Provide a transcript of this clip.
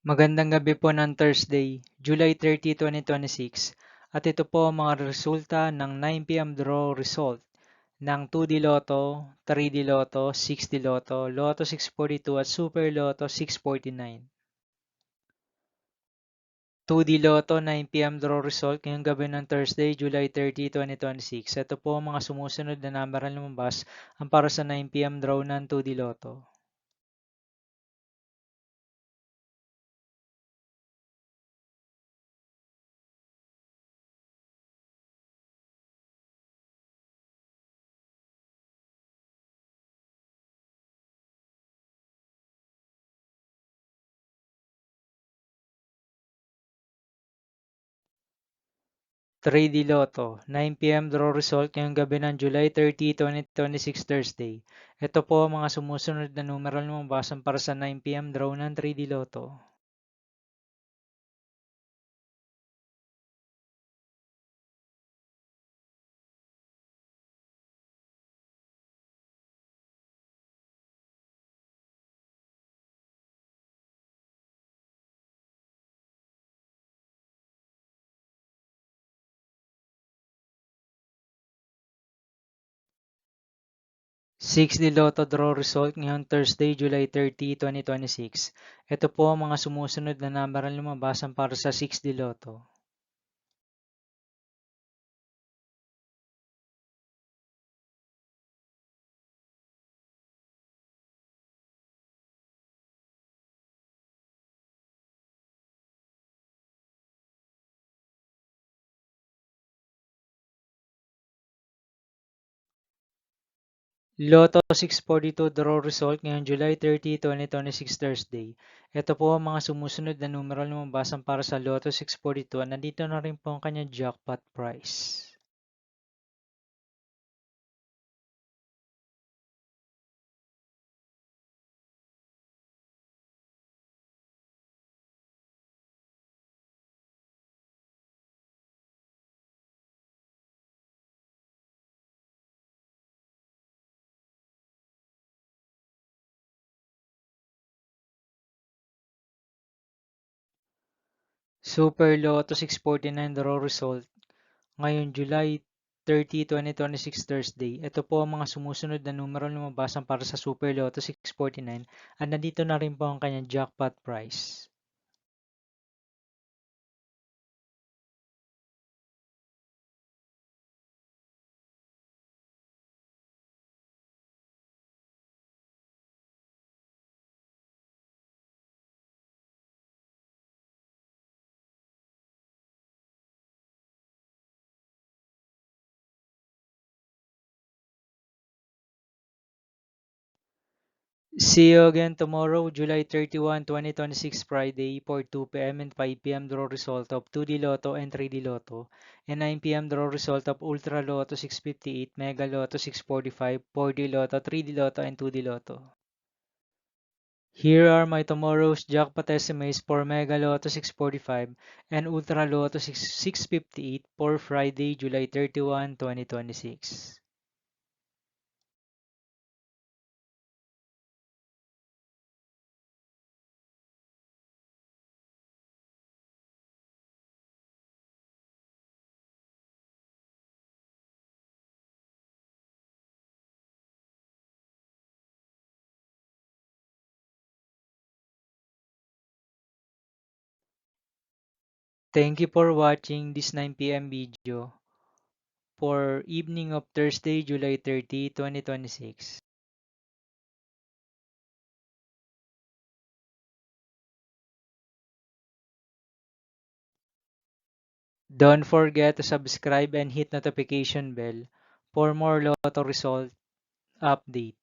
Magandang gabi po ng Thursday, July 30, 2026 at ito po ang mga resulta ng 9 p.m. draw result ng 2D Lotto, 3D Lotto, 6D Lotto, Lotto 642 at Super Lotto 649. 2D Lotto 9 p.m. draw result ngayong gabi ng Thursday, July 30, 2026. Ito po ang mga sumusunod na number na lumabas ang para sa 9 p.m. draw ng 2D Lotto. 3D Lotto, 9 p.m. draw result ngayong gabi ng July 30, 2026 Thursday. Ito po ang mga sumusunod na numeral na mabasan para sa 9 p.m. draw ng 3D Lotto. 6D Lotto draw result ngayong Thursday, July 30, 2026. Ito po ang mga sumusunod na numeral na mabasan para sa 6D Lotto. 642 draw result ngayong July 30, 2026 Thursday. Ito po ang mga sumusunod na numeral na mabasan para sa Lotto 642 at nandito na rin po ang kanyang jackpot price. Super Lotto 649 draw result ngayong July 30, 2026 Thursday. Ito po ang mga sumusunod na numero na mabasan para sa Super Lotto 649 at nandito na rin po ang kanyang jackpot price. See you again tomorrow, July 31, 2026 Friday for 2 p.m. and 5 p.m. draw result of 2D Lotto and 3D Lotto and 9 p.m. draw result of Ultra Lotto 658, Mega Lotto 645, 4D Lotto, 3D Lotto and 2D Lotto. Here are my tomorrow's jackpot estimates for Mega Lotto 645 and Ultra Lotto 658 for Friday, July 31, 2026. Thank you for watching this 9 p.m. video for evening of Thursday, July 30, 2026. Don't forget to subscribe and hit notification bell for more Lotto result update.